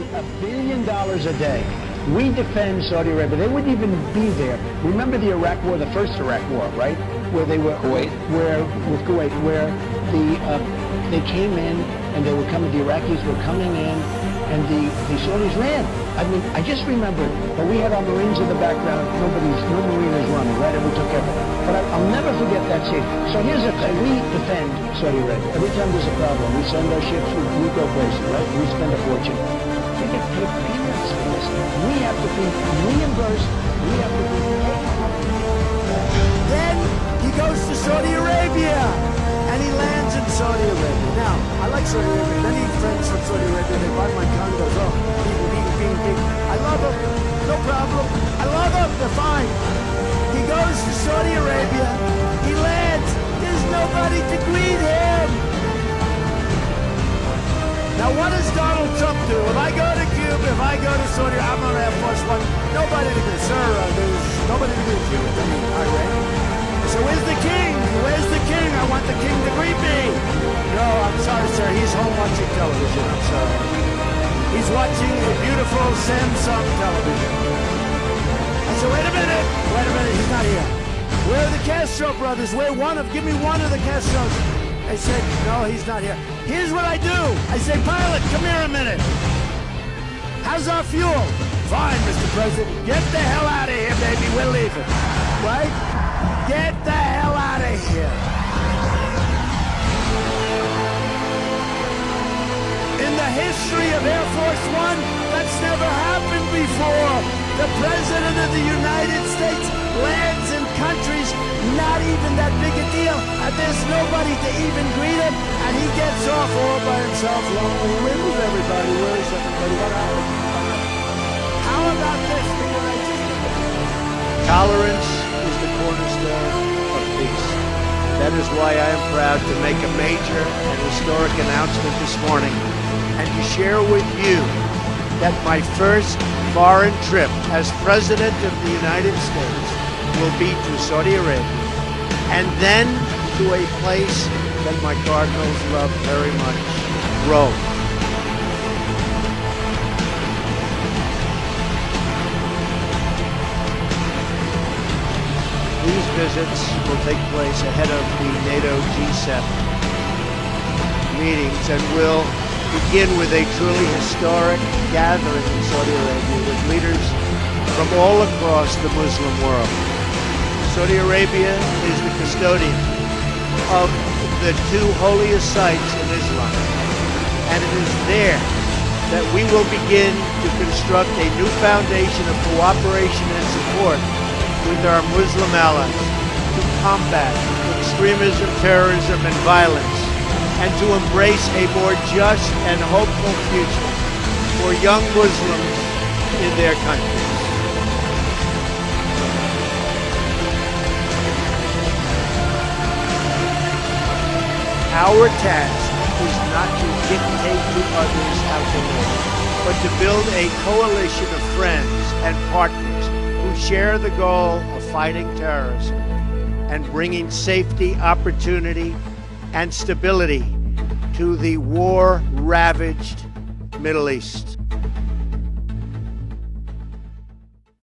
$1 billion a day. We defend Saudi Arabia. They wouldn't even be there. Remember the Iraq War, the first Iraq War, right? Where they were Kuwait. with Kuwait, where they came in and they were coming. The Iraqis were coming in, and the Saudis ran. I mean, I just remember, but we had our Marines in the background. No Marine is running, right? And we took care of it. But I'll never forget that scene. So here's the thing: we defend Saudi Arabia. Every time there's a problem, we send our ships. We go crazy, right? We spend a fortune. We get paid peanuts for this. We have to be reimbursed. We have to be paid. Then he goes to Saudi Arabia, and he lands in Saudi Arabia. Now, I like Saudi Arabia. Many friends from Saudi Arabia, they buy my condos. Oh, being. I love them. No problem. I love them. They're fine. He goes to Saudi Arabia. He lands. There's nobody to greet him. Now, what does Donald Trump do? If I go to Cuba, if I go to Saudi Arabia, I'm on Air Force One. Nobody to greet. Sir, there's nobody to greet you. I mean, Iran. So where's the king? Where's the king? I want the king to greet me. No, I'm sorry, sir. He's home watching television. I'm sorry. He's watching a beautiful Samsung television. I said, wait a minute, he's not here. Where are the Castro brothers? Give me one of the Castros. I said, no, he's not here. Here's what I do. I say, pilot, come here a minute. How's our fuel? Fine, Mr. President. Get the hell out of here, baby. We're leaving. Right? Get the hell out of here. In the history of Air Force One, that's never happened before. The President of the United States lands in countries not even that big a deal, and there's nobody to even greet him, and he gets off all by himself, lonely. Where is everybody? Where is everybody? What happened? How about this? Tolerance is the cornerstone of peace. That is why I am proud to make a major and historic announcement this morning and to share with you that my first foreign trip as President of the United States will be to Saudi Arabia and then to a place that my Cardinals love very much, Rome. These visits will take place ahead of the NATO G7 meetings and will begin with a truly historic gathering in Saudi Arabia with leaders from all across the Muslim world. Saudi Arabia is the custodian of the two holiest sites in Islam, and it is there that we will begin to construct a new foundation of cooperation and support with our Muslim allies to combat extremism, terrorism, and violence, and to embrace a more just and hopeful future for young Muslims in their countries. Our task is not to dictate to others how to live, but to build a coalition of friends and partners who share the goal of fighting terrorism and bringing safety, opportunity, and stability to the war-ravaged Middle East.